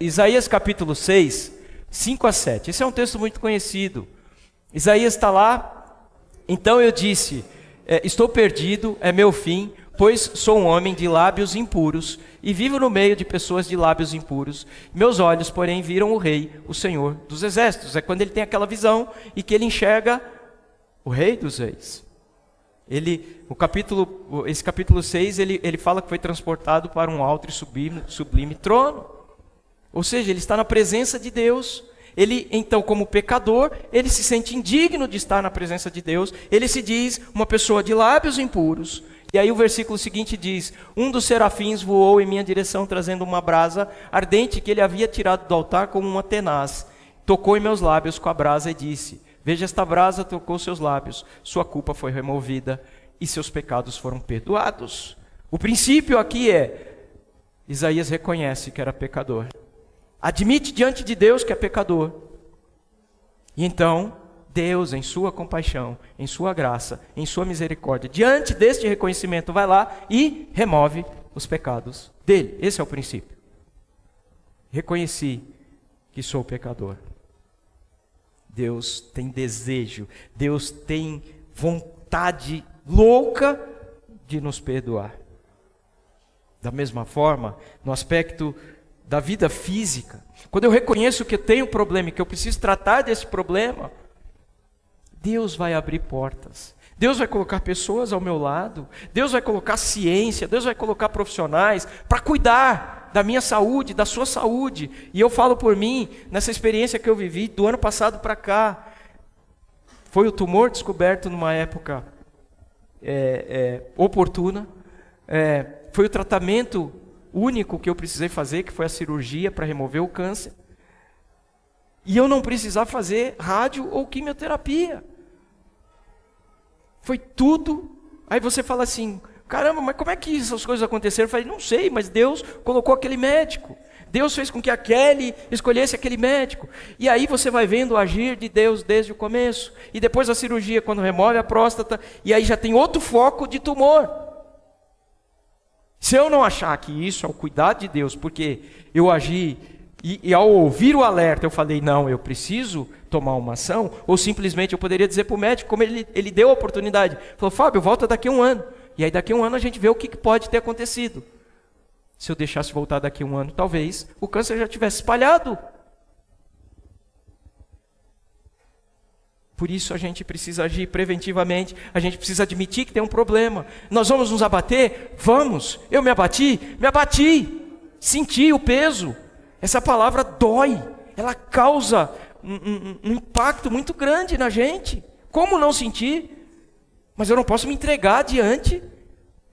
A: Isaías capítulo 6, 5 a 7. Esse é um texto muito conhecido. Isaías está lá. Então eu disse, estou perdido, é meu fim, pois sou um homem de lábios impuros e vivo no meio de pessoas de lábios impuros. Meus olhos, porém, viram o Rei, o Senhor dos Exércitos. É quando ele tem aquela visão e que ele enxerga o Rei dos Reis. Esse capítulo 6, ele fala que foi transportado para um alto e sublime trono. Ou seja, ele está na presença de Deus. Ele, então, como pecador, ele se sente indigno de estar na presença de Deus. Ele se diz uma pessoa de lábios impuros. E aí o versículo seguinte diz: um dos serafins voou em minha direção, trazendo uma brasa ardente que ele havia tirado do altar como uma tenaz. Tocou em meus lábios com a brasa e disse: veja, esta brasa tocou seus lábios, sua culpa foi removida e seus pecados foram perdoados. O princípio aqui é: Isaías reconhece que era pecador. Admite diante de Deus que é pecador. E então, Deus, em sua compaixão, em sua graça, em sua misericórdia, diante deste reconhecimento, vai lá e remove os pecados dele. Esse é o princípio. Reconheci que sou pecador. Deus tem desejo, Deus tem vontade louca de nos perdoar. Da mesma forma, no aspecto da vida física, quando eu reconheço que eu tenho um problema e que eu preciso tratar desse problema, Deus vai abrir portas, Deus vai colocar pessoas ao meu lado, Deus vai colocar ciência, Deus vai colocar profissionais para cuidar da minha saúde, da sua saúde. E eu falo por mim, nessa experiência que eu vivi do ano passado para cá, foi o tumor descoberto numa época oportuna, foi o tratamento único que eu precisei fazer, que foi a cirurgia para remover o câncer. E eu não precisava fazer rádio ou quimioterapia. Foi tudo. Aí você fala assim: caramba, mas como é que essas coisas aconteceram? Eu falei: não sei, mas Deus colocou aquele médico. Deus fez com que a Kelly escolhesse aquele médico. E aí você vai vendo o agir de Deus desde o começo. E depois a cirurgia, quando remove a próstata, e aí já tem outro foco de tumor. Se eu não achar que isso é o cuidado de Deus, porque eu agi e ao ouvir o alerta eu falei: não, eu preciso tomar uma ação, ou simplesmente eu poderia dizer para o médico, como ele deu a oportunidade, falou: Fábio, volta daqui a um ano. E aí daqui a um ano a gente vê o que pode ter acontecido. Se eu deixasse voltar daqui a um ano, talvez o câncer já tivesse espalhado. Por isso a gente precisa agir preventivamente, a gente precisa admitir que tem um problema. Nós vamos nos abater? Vamos. Eu me abati? Me abati. Senti o peso. Essa palavra dói, ela causa um impacto muito grande na gente. Como não sentir? Mas eu não posso me entregar diante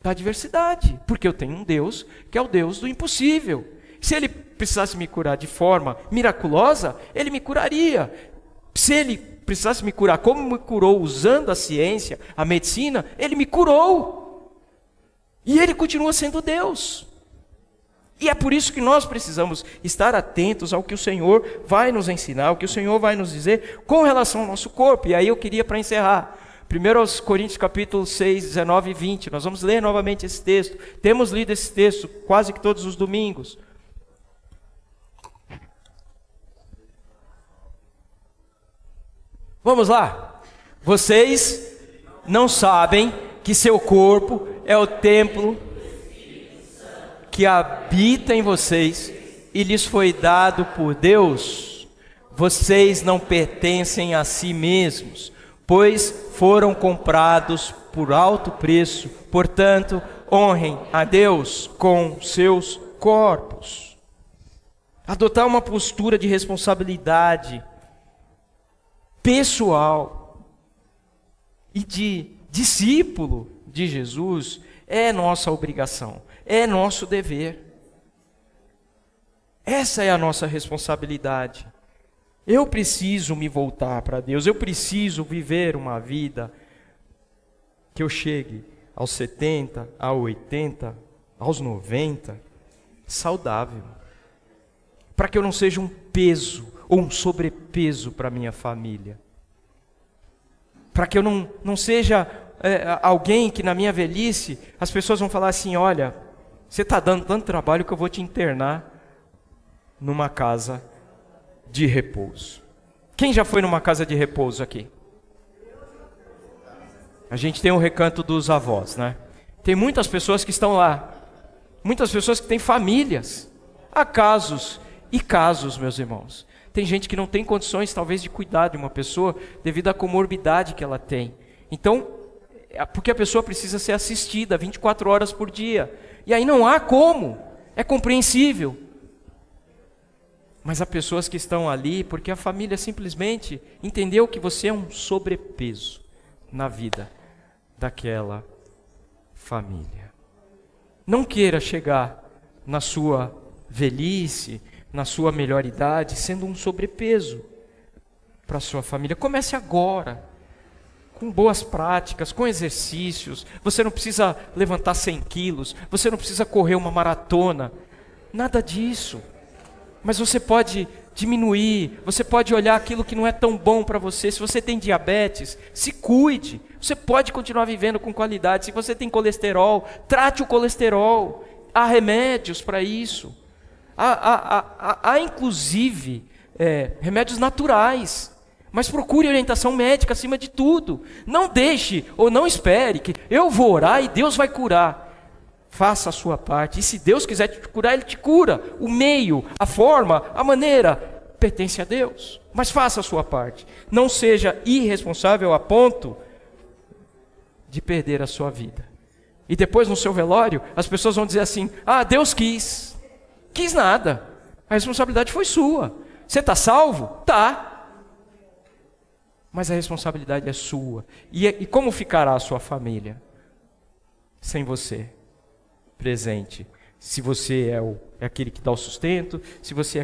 A: da adversidade, porque eu tenho um Deus que é o Deus do impossível. Se Ele precisasse me curar de forma miraculosa, Ele me curaria. Se Ele precisasse me curar como me curou usando a ciência, a medicina, Ele me curou. E Ele continua sendo Deus. E é por isso que nós precisamos estar atentos ao que o Senhor vai nos ensinar, o que o Senhor vai nos dizer com relação ao nosso corpo. E aí eu queria, para encerrar, 1 Coríntios capítulo 6, 19 e 20, nós vamos ler novamente esse texto. Temos lido esse texto quase que todos os domingos. Vamos lá. Vocês não sabem que seu corpo é o templo que habita em vocês e lhes foi dado por Deus? Vocês não pertencem a si mesmos, pois foram comprados por alto preço. Portanto, honrem a Deus com seus corpos. Adotar uma postura de responsabilidade pessoal e de discípulo de Jesus é nossa obrigação, é nosso dever. Essa é a nossa responsabilidade. Eu preciso me voltar para Deus, eu preciso viver uma vida que eu chegue aos 70, aos 80, aos 90, saudável. Para que eu não seja um peso ou um sobrepeso para minha família. Para que eu não seja alguém que na minha velhice as pessoas vão falar assim: olha, você está dando tanto trabalho que eu vou te internar numa casa de repouso. Quem já foi numa casa de repouso aqui? A gente tem um recanto dos avós, né? Tem muitas pessoas que estão lá, muitas pessoas que têm famílias. Há casos e casos, meus irmãos. Tem gente que não tem condições talvez de cuidar de uma pessoa devido à comorbidade que ela tem. Então, porque a pessoa precisa ser assistida 24 horas por dia. E aí não há como, é compreensível. Mas há pessoas que estão ali porque a família simplesmente entendeu que você é um sobrepeso na vida daquela família. Não queira chegar na sua velhice, na sua melhor idade, sendo um sobrepeso para a sua família. Comece agora, com boas práticas, com exercícios. Você não precisa levantar 100 quilos, você não precisa correr uma maratona, nada disso. Mas você pode diminuir, você pode olhar aquilo que não é tão bom para você. Se você tem diabetes, se cuide. Você pode continuar vivendo com qualidade. Se você tem colesterol, trate o colesterol. Há remédios para isso. Há inclusive remédios naturais. Mas procure orientação médica acima de tudo. Não deixe ou não espere que eu vou orar e Deus vai curar. Faça a sua parte, e se Deus quiser te curar, Ele te cura. O meio, a forma, a maneira, pertence a Deus. Mas faça a sua parte. Não seja irresponsável a ponto de perder a sua vida. E depois no seu velório, as pessoas vão dizer assim: ah, Deus quis. Quis nada. A responsabilidade foi sua. Você está salvo? Tá. Mas a responsabilidade é sua. E como ficará a sua família sem você presente? Se você é aquele que dá o sustento, se você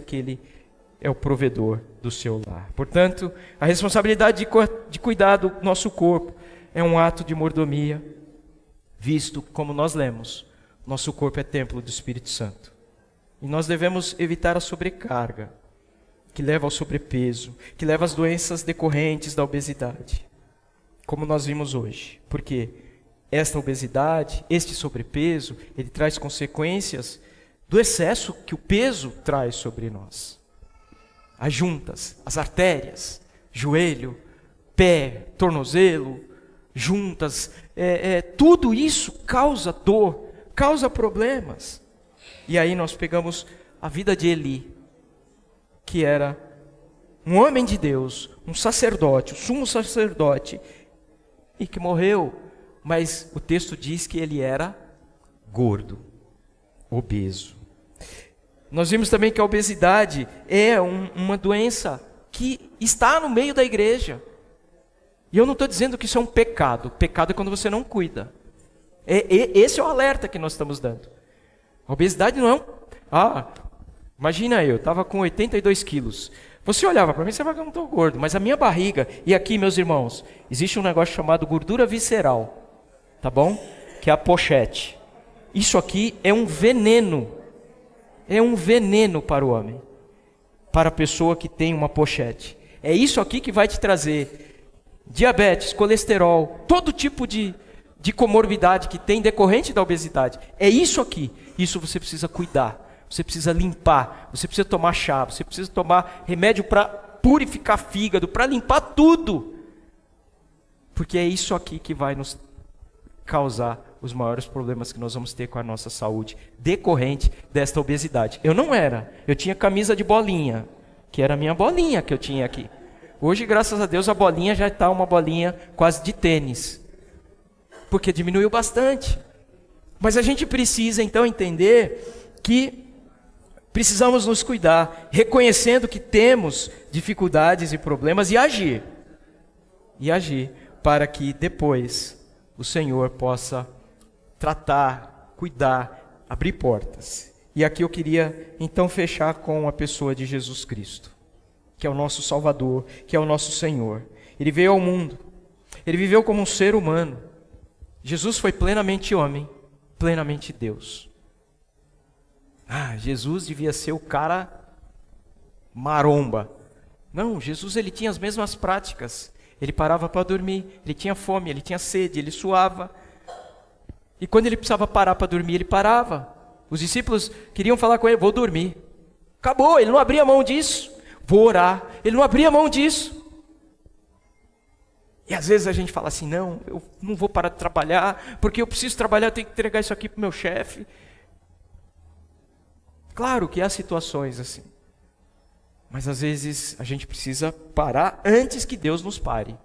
A: é o provedor do seu lar. Portanto, a responsabilidade de cuidar do nosso corpo é um ato de mordomia, visto como nós lemos, nosso corpo é templo do Espírito Santo. E nós devemos evitar a sobrecarga, que leva ao sobrepeso, que leva às doenças decorrentes da obesidade, como nós vimos hoje. Porque esta obesidade, este sobrepeso, ele traz consequências do excesso que o peso traz sobre nós. As juntas, as artérias, joelho, pé, tornozelo, juntas, tudo isso causa dor, causa problemas. E aí nós pegamos a vida de Eli, que era um homem de Deus, um sacerdote, o sumo sacerdote, e que morreu. Mas o texto diz que ele era gordo, obeso. Nós vimos também que a obesidade é uma doença que está no meio da igreja. E eu não estou dizendo que isso é um pecado. Pecado é quando você não cuida. Esse é o alerta que nós estamos dando. A obesidade não é imagina eu estava com 82 quilos. Você olhava para mim, você vai que eu não estou gordo, mas a minha barriga, e aqui, meus irmãos, existe um negócio chamado gordura visceral, tá bom? Que é a pochete. Isso aqui é um veneno para o homem, para a pessoa que tem uma pochete. É isso aqui que vai te trazer diabetes, colesterol, todo tipo de comorbidade que tem decorrente da obesidade. É isso aqui. Isso você precisa cuidar. Você precisa limpar, você precisa tomar chá, você precisa tomar remédio para purificar fígado, para limpar tudo. Porque é isso aqui que vai nos causar os maiores problemas que nós vamos ter com a nossa saúde, decorrente desta obesidade. Eu tinha camisa de bolinha, que era a minha bolinha que eu tinha aqui. Hoje, graças a Deus, a bolinha já está uma bolinha quase de tênis, porque diminuiu bastante. Mas a gente precisa então entender que precisamos nos cuidar, reconhecendo que temos dificuldades e problemas e agir, para que depois o Senhor possa tratar, cuidar, abrir portas. E aqui eu queria então fechar com a pessoa de Jesus Cristo, que é o nosso Salvador, que é o nosso Senhor. Ele veio ao mundo, ele viveu como um ser humano. Jesus foi plenamente homem, plenamente Deus. Jesus devia ser o cara maromba. Não, Jesus ele tinha as mesmas práticas. Ele parava para dormir, ele tinha fome, ele tinha sede, ele suava. E quando ele precisava parar para dormir, ele parava. Os discípulos queriam falar com ele, vou dormir. Acabou, ele não abria mão disso. Vou orar, ele não abria mão disso. E às vezes a gente fala assim, não, eu não vou parar de trabalhar, porque eu preciso trabalhar, eu tenho que entregar isso aqui para o meu chefe. Claro que há situações assim, mas às vezes a gente precisa parar antes que Deus nos pare,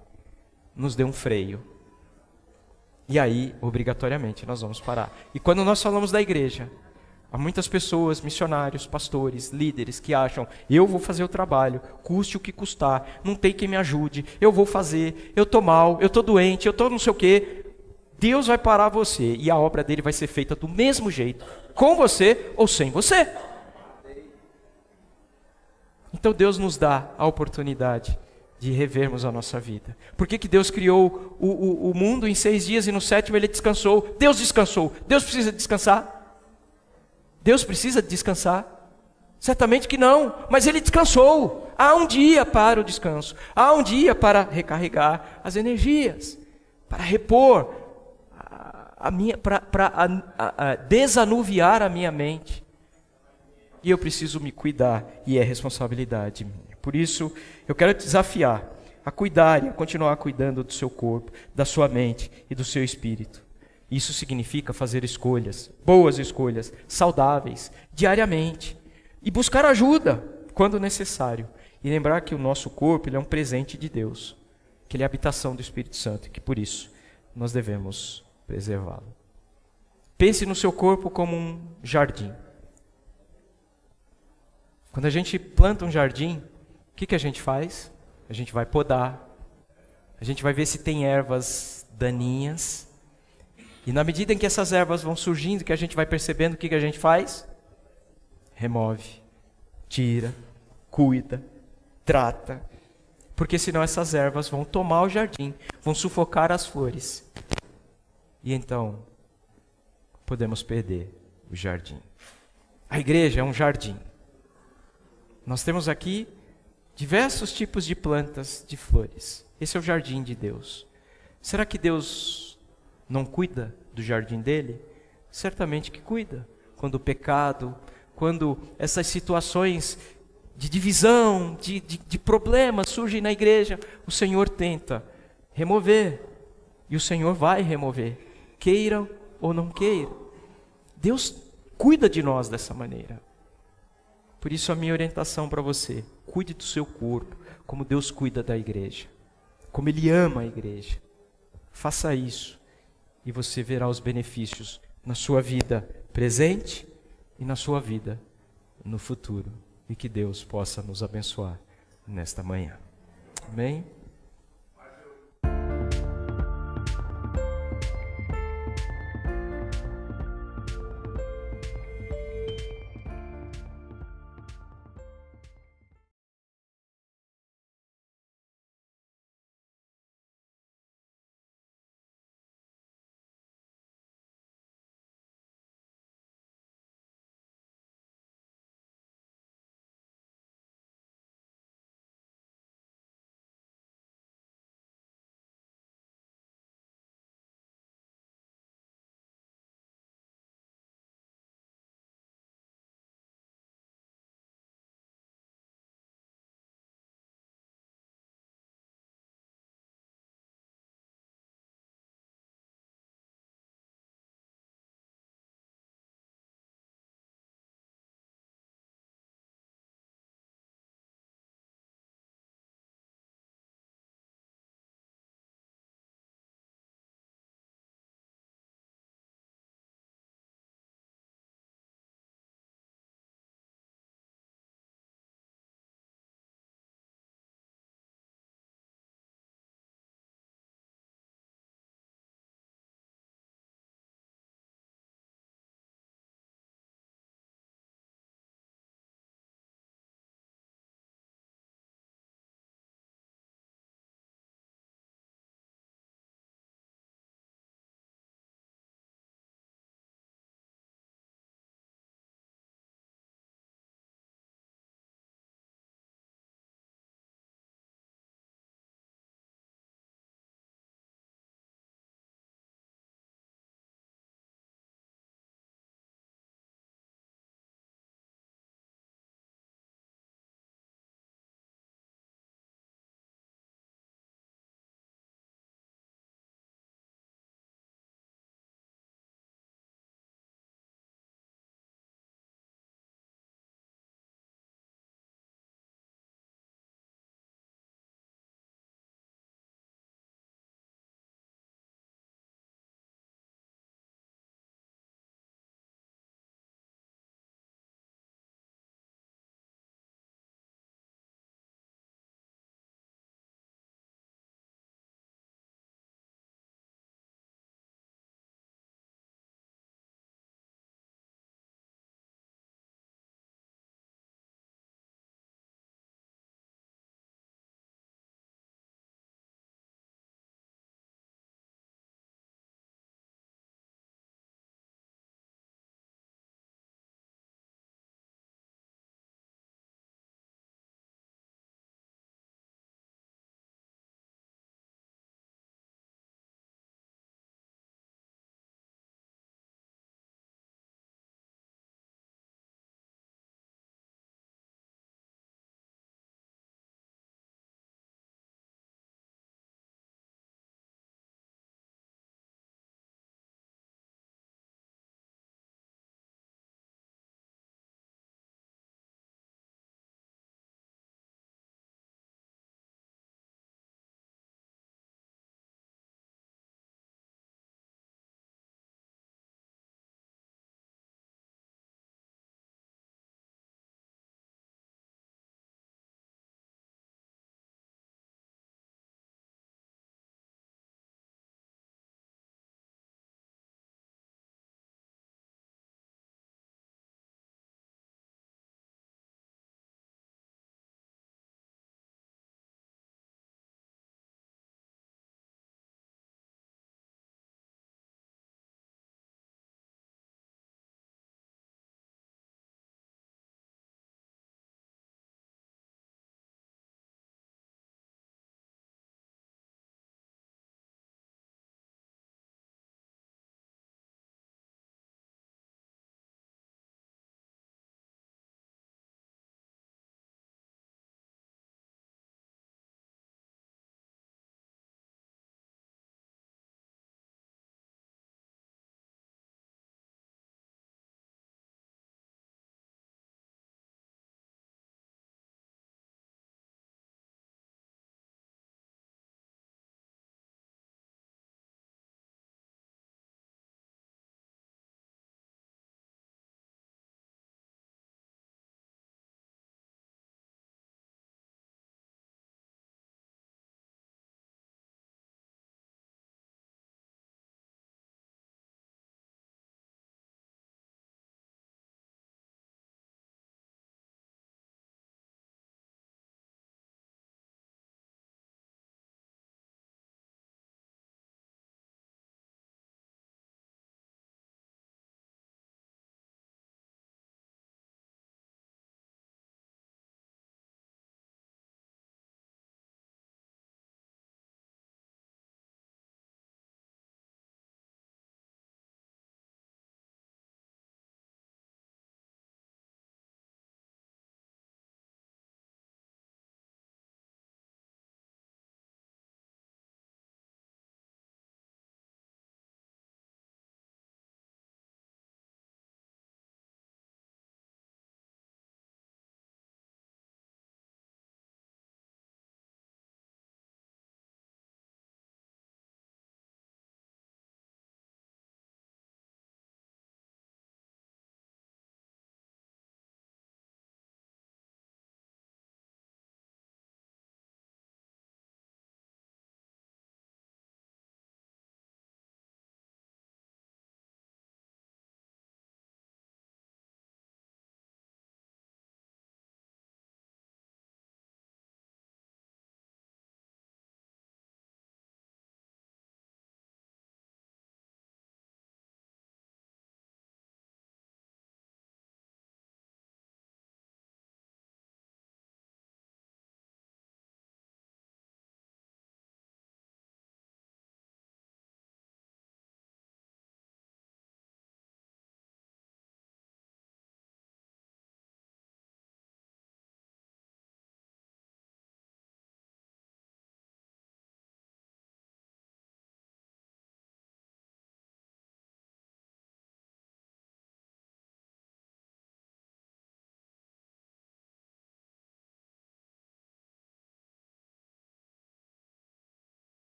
A: nos dê um freio. E aí, obrigatoriamente, nós vamos parar. E quando nós falamos da igreja, há muitas pessoas, missionários, pastores, líderes que acham, eu vou fazer o trabalho, custe o que custar, não tem quem me ajude, eu vou fazer, eu estou mal, eu estou doente, eu estou não sei o quê. Deus vai parar você e a obra dele vai ser feita do mesmo jeito, com você ou sem você. Então Deus nos dá a oportunidade de revermos a nossa vida. Por que Deus criou o mundo em 6 dias e no 7º ele descansou? Deus descansou. Deus precisa descansar? Deus precisa descansar? Certamente que não, mas ele descansou. Há um dia para o descanso. Há um dia para recarregar as energias, para repor para desanuviar a minha mente. E eu preciso me cuidar, e é responsabilidade minha. Por isso, eu quero te desafiar a cuidar e a continuar cuidando do seu corpo, da sua mente e do seu espírito. Isso significa fazer escolhas, boas escolhas, saudáveis, diariamente. E buscar ajuda quando necessário. E lembrar que o nosso corpo ele é um presente de Deus, que ele é a habitação do Espírito Santo, e que por isso nós devemos preservá-lo. Pense no seu corpo como um jardim. Quando a gente planta um jardim, o que a gente faz? A gente vai podar, a gente vai ver se tem ervas daninhas, e na medida em que essas ervas vão surgindo, que a gente vai percebendo, o que a gente faz? Remove, tira, cuida, trata, porque senão essas ervas vão tomar o jardim, vão sufocar as flores, e então podemos perder o jardim. A igreja é um jardim. Nós temos aqui diversos tipos de plantas, de flores. Esse é o jardim de Deus. Será que Deus não cuida do jardim dele? Certamente que cuida. Quando o pecado, quando essas situações de divisão, de problemas surgem na igreja, o Senhor tenta remover. E o Senhor vai remover, queiram ou não queiram. Deus cuida de nós dessa maneira. Por isso a minha orientação para você, cuide do seu corpo, como Deus cuida da igreja, como Ele ama a igreja. Faça isso e você verá os benefícios na sua vida presente e na sua vida no futuro. E que Deus possa nos abençoar nesta manhã. Amém?